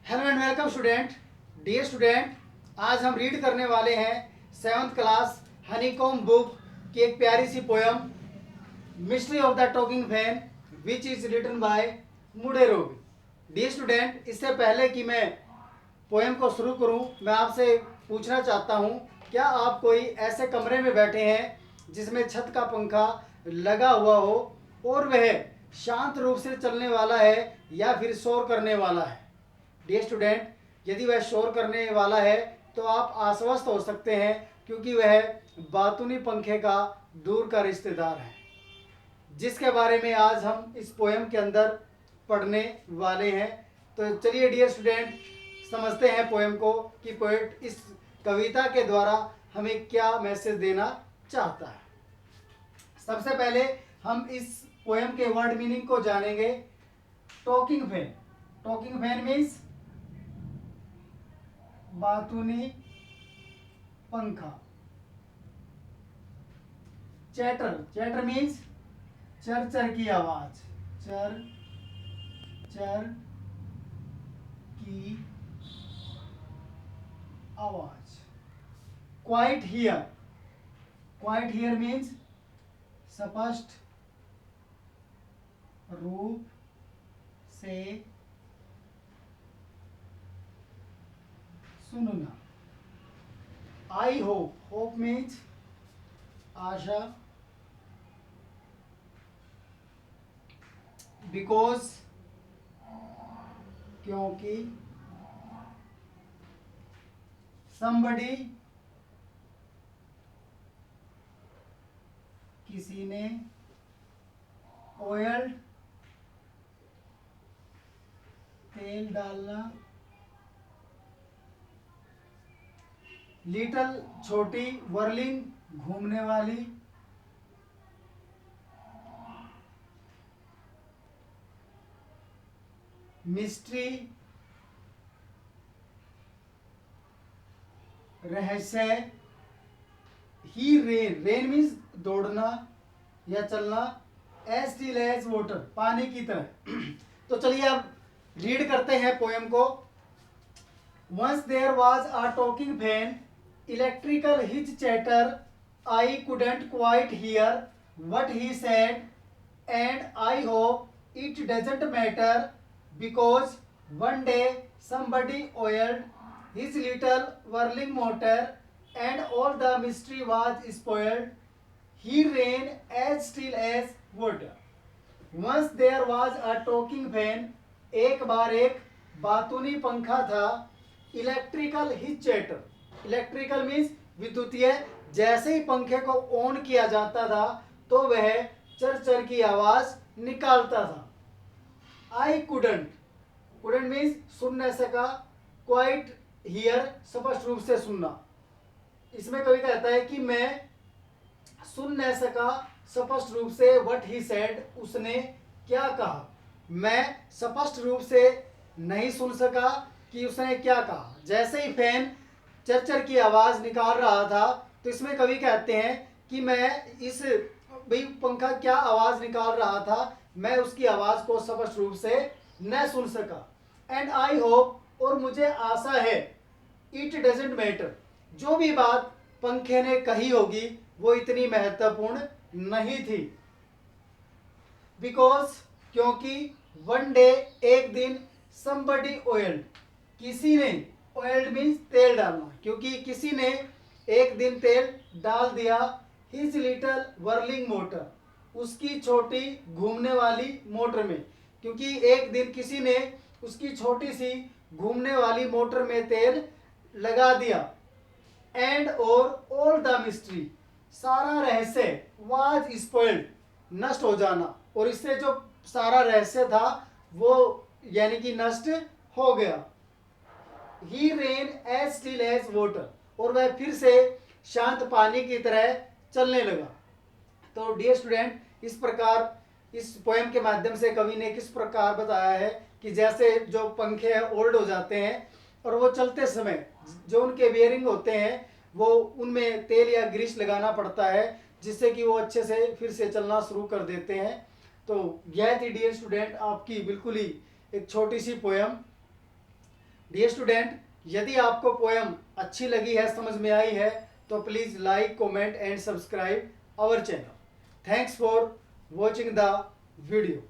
Hello and welcome student. Dear student, आज हम read करने वाले हैं 7th क्लास हनीकॉम बुक की एक प्यारी सी poem mystery of the talking fan which is written by मुडे रोबी। डियर स्टूडेंट, इससे पहले कि मैं पोयम को शुरू करूं, मैं आपसे पूछना चाहता हूं, क्या आप कोई ऐसे कमरे में बैठे हैं जिसमें छत का पंखा लगा हुआ हो और वह शांत रूप से चलने वाला है या फिर शोर करने वाला है? डियर स्टूडेंट, यदि वह शोर करने वाला है तो आप आश्वस्त हो सकते हैं, क्योंकि वह बातूनी पंखे का दूर का रिश्तेदार है, जिसके बारे में आज हम इस पोएम के अंदर पढ़ने वाले हैं। तो चलिए डियर स्टूडेंट, समझते हैं पोएम को कि पोएट इस कविता के द्वारा हमें क्या मैसेज देना चाहता है। सबसे पहले हम इस पोएम के वर्ड मीनिंग को जानेंगे। Talking fan, talking fan means बातूनी पंखा। चैटर, चैटर मीन्स चर चर की आवाज, चर चर की आवाज। Quite here, quite here means स्पष्ट रूप से सुनना। I hope, hope means Asha. Because, क्योंकि। somebody, किसी ने। oiled, तेल डालना। लिटल, छोटी। whirling, घूमने वाली। मिस्ट्री, रहस्य। ही रेन, रेन मीन्स दौड़ना या चलना। एज स्टिल एज वाटर, पानी की तरह। तो चलिए अब रीड करते हैं पोएम को। Once there was a talking fan, electrical his chatter, I couldn't quite hear what he said, and I hope it doesn't matter, because one day somebody oiled his little whirling motor and all the mystery was spoiled. He ran as still as water. Once there was a talking fan. एक बार एक बातूनी पंखा था। Electrical his chatter, electrical means विद्युतीय। जैसे ही पंखे को on किया जाता था तो वह चर चर की आवाज निकालता था। आई कुडंट, कुडंट मीन्स सुन नहीं सका। क्वाइट हियर, स्पष्ट रूप से सुनना। इसमें कवि कहता है कि मैं सुन नहीं सका स्पष्ट रूप से। व्हाट ही सेड, उसने क्या कहा। मैं स्पष्ट रूप से नहीं सुन सका कि उसने क्या कहा। जैसे ही फैन चरचर की आवाज निकाल रहा था तो इसमें कवि कहते हैं कि मैं इस भाई पंखा क्या आवाज निकाल रहा था, मैं उसकी आवाज को स्पष्ट रूप से न सुन सका। एंड आई होप, और मुझे आशा है, इट डजेंट मैटर, जो भी बात पंखे ने कही होगी वो इतनी महत्वपूर्ण नहीं थी। बिकॉज, क्योंकि। वन डे, एक दिन। somebody oiled, किसी ने। oiled मीन्स तेल डालना, क्योंकि किसी ने एक दिन तेल डाल दिया। his little whirling motor, उसकी छोटी घूमने वाली मोटर में, क्योंकि एक दिन किसी ने उसकी छोटी सी घूमने वाली मोटर में तेल लगा दिया। एंड और ऑल द मिस्ट्री, सारा रहस्य। वाज स्पॉइल्ड, नष्ट हो जाना। और इससे जो सारा रहस्य था वो यानी कि नष्ट हो गया। He rain as still as water, और वह फिर से शांत पानी की तरह चलने लगा। तो डियर स्टूडेंट, इस प्रकार इस पोएम के माध्यम से कवि ने किस प्रकार बताया है कि जैसे जो पंखे हैं ओल्ड हो जाते हैं और वो चलते समय जो उनके बेयरिंग होते हैं वो उनमें तेल या ग्रीस लगाना पड़ता है, जिससे कि वो अच्छे से फिर से चलना शुरू कर देते हैं। तो यह थी डियर स्टूडेंट आपकी बिल्कुल ही एक छोटी सी पोएम। डियर स्टूडेंट, यदि आपको पोएम अच्छी लगी है, समझ में आई है, तो please like, comment and subscribe our channel. Thanks for watching the video.